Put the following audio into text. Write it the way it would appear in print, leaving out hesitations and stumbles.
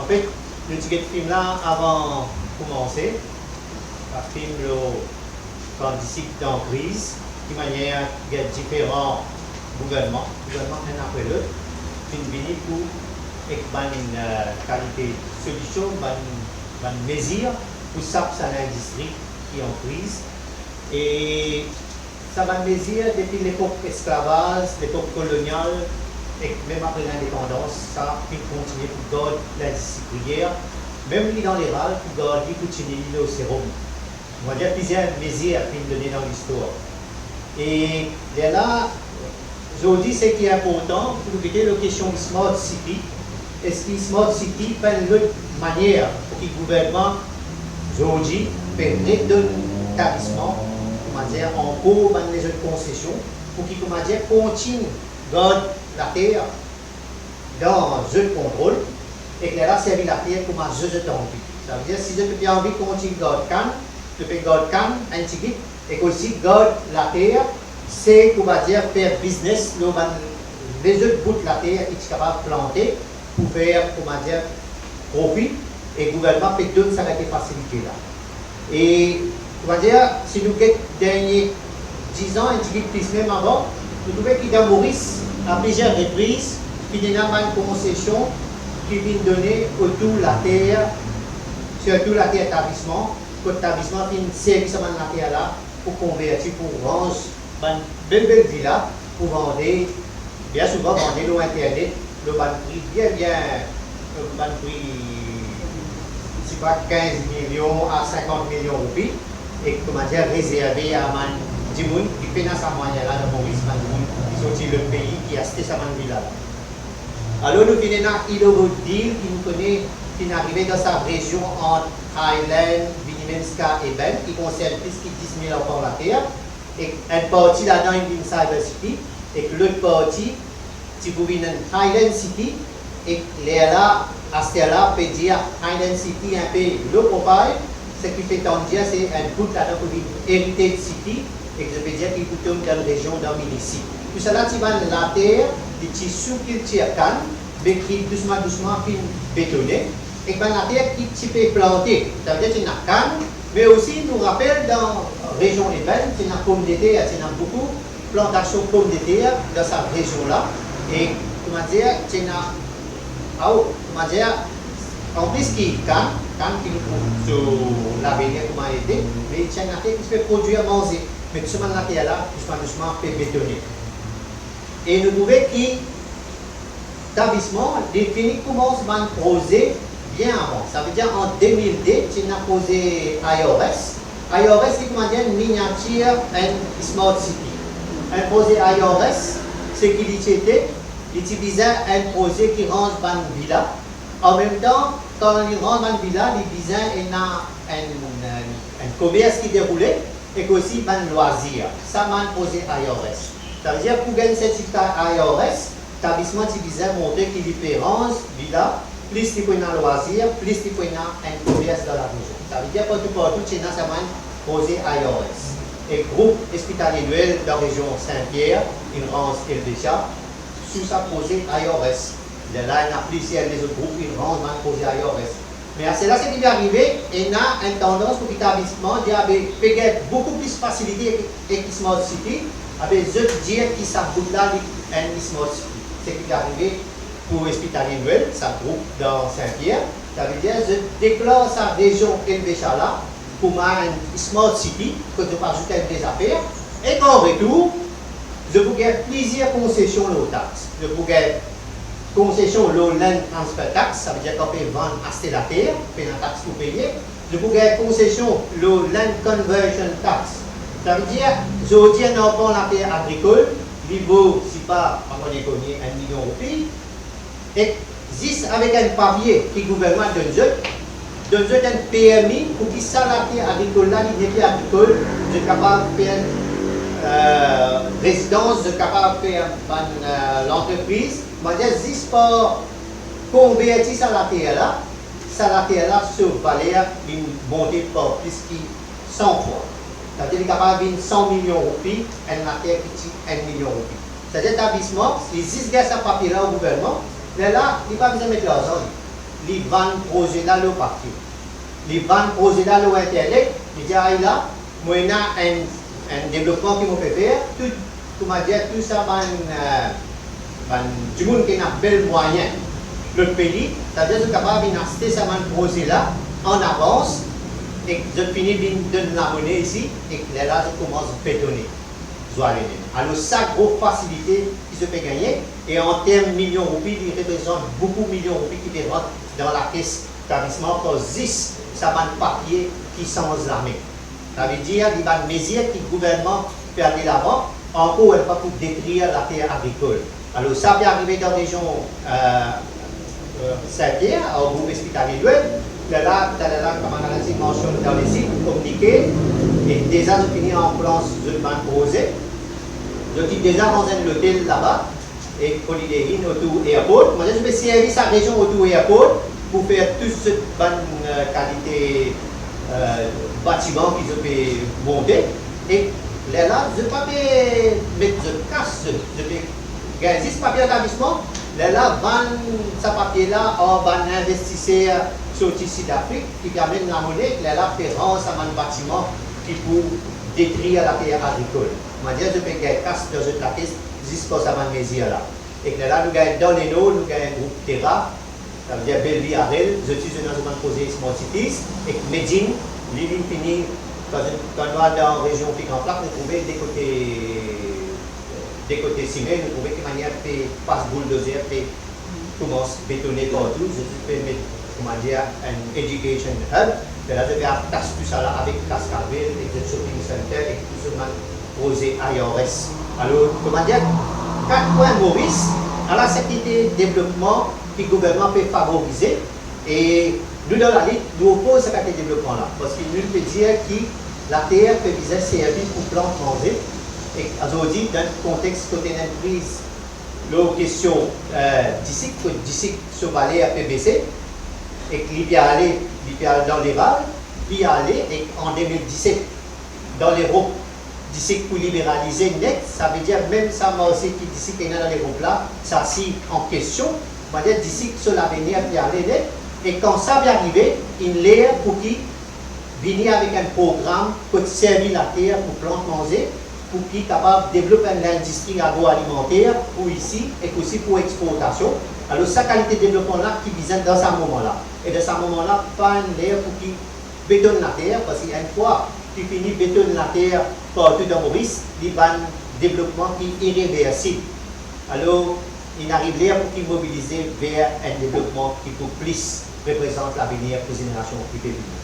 En fait, le ticket de film là, avant de commencer, le film quand d'ici dans crise, de manière il y a différents gouvernements un après l'autre, qui viennent pour une qualité de solution, une mesure pour ça l'industrie qui est en crise. Et ça va mesure depuis l'époque esclavage, l'époque coloniale, et même après l'indépendance, ça continue pour garder l'industrie prière, même dans les râles, pour garder, continuer au sérum. On va dire plusieurs mesures qui sont données dans l'histoire. Et là, aujourd'hui, ce qui est important, pour éviter la question de Smart City, est-ce que Smart City fait une autre manière pour que le gouvernement, aujourd'hui, permet d'un établissement, comment dire, en cours, les autres concessions, pour qu'il, comment dire, continue de garder la terre dans un jeu de contrôle, et que là, servir la terre comme un jeu de envie. Ça veut dire, si je as envie de continuer de garder Cannes, je peux garder Cannes, un ticket, et aussi garder la terre, c'est, on va dire, faire business, les autres bouts de la terre qui sont capables de planter pour faire, comment dire, profit, et le gouvernement peut donner ça avec facilité là. Et, on va dire, si nous avons derniers 10 ans, un petit peu plus même avant, nous trouvons qu'il y a Maurice, à plusieurs reprises, qui donne une concession qui vient donner autour de la terre, surtout la terre établissement, que l'établissement fait une service à la terre là, pour convertir, pour rendre une belle villa, pour vendre, bien souvent vendre sur Internet, le prix bien, le prix, c'est pas 15 millions à 50 millions de roupies, et comment dire, réservé à des gens qui financent à moyen là dans Maurice, qui sont le pays qui a acheté sa villa là. Alors nous venons à Ilovodil, qui nous connaît, qui est arrivé dans sa région entre Highland, Vinimenska et Ben, qui concerne plus de 10 000 enfants la terre. Et une partie là-dedans est une Cyber City, et que l'autre partie, si vous venez dans Highland City, et là, à ce là peut dire Highland City un peu le profile, ce qui fait tant dire c'est un bout là-dedans pour Heritage City, et que je peux dire qu'il est dans la région d'Aminici. Tout ça là, tu vas dans la terre, des tissus qui tirent canne, mais qui doucement fin bétonné, et que la terre qui peut planter, ça veut dire que tu as canne, mais aussi nous rappelle dans la région urbaine, tu as pomme de terre, tu as beaucoup de plantations de pommes de terre dans cette région-là, et comment dire, tu as, comment dire, en plus qui est canne qui nous trouve sur l'avenir, comment aider, mais tu as une terre qui peut produire à manger, mais tout ce la terre là, doucement fait bétonner. Et nous trouvons que l'établissement défini commence à un projet bien avant. Ça veut dire en 2002, tu as posé IRS. IRS, c'est comment dire une miniature and smart city. Un projet IRS, c'est qu'il était, il utilisait un projet qui rend une villa. En même temps, quand il rend une villa, il disait qu'il y a un commerce qui déroulait et aussi un loisir. Ça, c'est un projet IRS. Ça veut dire pour gagner un certificat IRS, l'établissement utilisait montrer qu'il différence villa, plus il peut y avoir un loisir, plus il peut y avoir un commerce dans la région. Ça veut dire que partout, c'est un projet IRS. Et le groupe hospitalier Noël dans la région Saint-Pierre, une rance et le Béchat, sous sa projet IRS. Là, il y a plusieurs des autres groupes qui rendent un projet IRS. Mais c'est là ce qui est arrivé, il y a une tendance pour l'établissement de beaucoup plus de facilité avec Smart City, avec les autres dire qui s'aboutent là un Smart City. C'est ce qui est arrivé pour l'hospitalier Noël, ça groupe dans Saint-Pierre. Ça veut dire que je déclare sa région Elbécha là pour une Smart City, que je peux ajouter des affaires. Et qu'en retour, je vous gagne plusieurs concessions aux taxes. Je vous gagne concession low land transfer tax, ça veut dire qu'on peut vendre, acheter la terre, payer la taxe pour payer. Je vous gagne concession low land conversion tax. Ça veut dire, aujourd'hui, on prend la terre agricole, niveau, si pas, on est connu, 1 million de roupies, et juste avec un papier qui le gouvernement donne un PMI pour que ça, la terre agricole là, il n'est plus agricole, je suis capable de faire résidence, je suis capable de faire l'entreprise, on va dire juste pour convertir ça, la terre là, sur valeur, une montée par plus que 100 fois. C'est-à-dire qu'il est capable de 100 millions de roupies, et la terre qui tient 1 million de roupies. C'est-à-dire l'établissement, il existe ce papier-là au gouvernement, mais là, il n'a pas besoin de mettre l'argent. les ventes projet là le parti. Les ventes projet là le internet, il dit ah là, moi il y a un développement qui m'a fait faire, tout m'a dit tout ça du monde qui a un bel moyen. Le pays, c'est-à-dire que capable d'acheter ça projet là en avance et je finis de donner la monnaie ici et là je commence à bétonner. Alors ça, grosse facilité qui se fait gagner et en termes de millions de roupies, il représente beaucoup de millions de roupies qui rentrent dans la caisse d'établissement pour 10 ça va de papier qui sont l'armée. Ça veut dire qu'il y a des mesures que le gouvernement peut aller là-bas, encore elle pas pour détruire la terre agricole. Alors ça peut arriver dans la région Saint-Pierre, au groupe hospitalier de là, comme on a mentionné dans les sites communiqués, et déjà nous finissons en place de projet. Je dis déjà dans un hôtel là-bas, et Holiday Inn autour airport. Moi, je vais servir sa région autour airport pour faire toute cette bonne qualité bâtiment qu'ils ont monter. Et là, je ne vais pas mettre de casse, je vais gagner ce papier d'établissement. Là, vendre ce papier-là en investisseur sorti d'Afrique qui permet la monnaie, là, fait rendre ça un bâtiment qui peut détruire la terre agricole. Je vais gagner casse dans cette caisse jusqu'à ce mesure là. Et là, nous gagnons dans les noms, nous gagnons un groupe Terra, ça veut dire Belleville Arel, je suis dans un projet Small Cities, et Medine, l'île fini, quand on va dans la région Pic-en-Plaque, nous trouvons des côtés cimés, nous trouvons de manière fait passe bulldozer, fait commence à bétonner partout, je peux mettre, comment dire, un education hub, et là, je vais attacher tout ça là avec Cascaville, et le shopping center, et tout ce projet IRS. Alors, comment dire, 4 points Maurice, à la sécurité développement que le gouvernement peut favoriser. Et nous, dans la Ligue, nous opposons ce développement-là. Parce qu'il nous peut dire que la terre peut viser servir pour plantes manger. Et aujourd'hui, dans le contexte côté d'entreprise, la question d'ici sur Valais à PBC, et qu'il peut aller dans les Vals, puis aller et en 2017 dans l'Europe. D'ici pour libéraliser net, ça veut dire même ça, moi aussi, qui d'ici qu'il y a dans les groupes là, ça c'est en question, on va dire d'ici que sur l'avenir puis aller net, et quand ça va arriver, il l'air pour qui venir avec un programme pour servir la terre pour plantes manger, pour qui capable de développer l'industrie agroalimentaire pour ici et aussi pour exportation. Alors sa qualité de développement là qui vise dans ce moment-là. Et dans ce moment-là, pas un l'air pour qui bétonne la terre, parce qu'il y a une fois qui finit bétonner la terre partout dans Maurice, il y a un développement qui est irréversible. Alors, il arrive là pour qu'il mobilise vers un développement qui pour plus représente l'avenir pour les générations qui peuvent venir.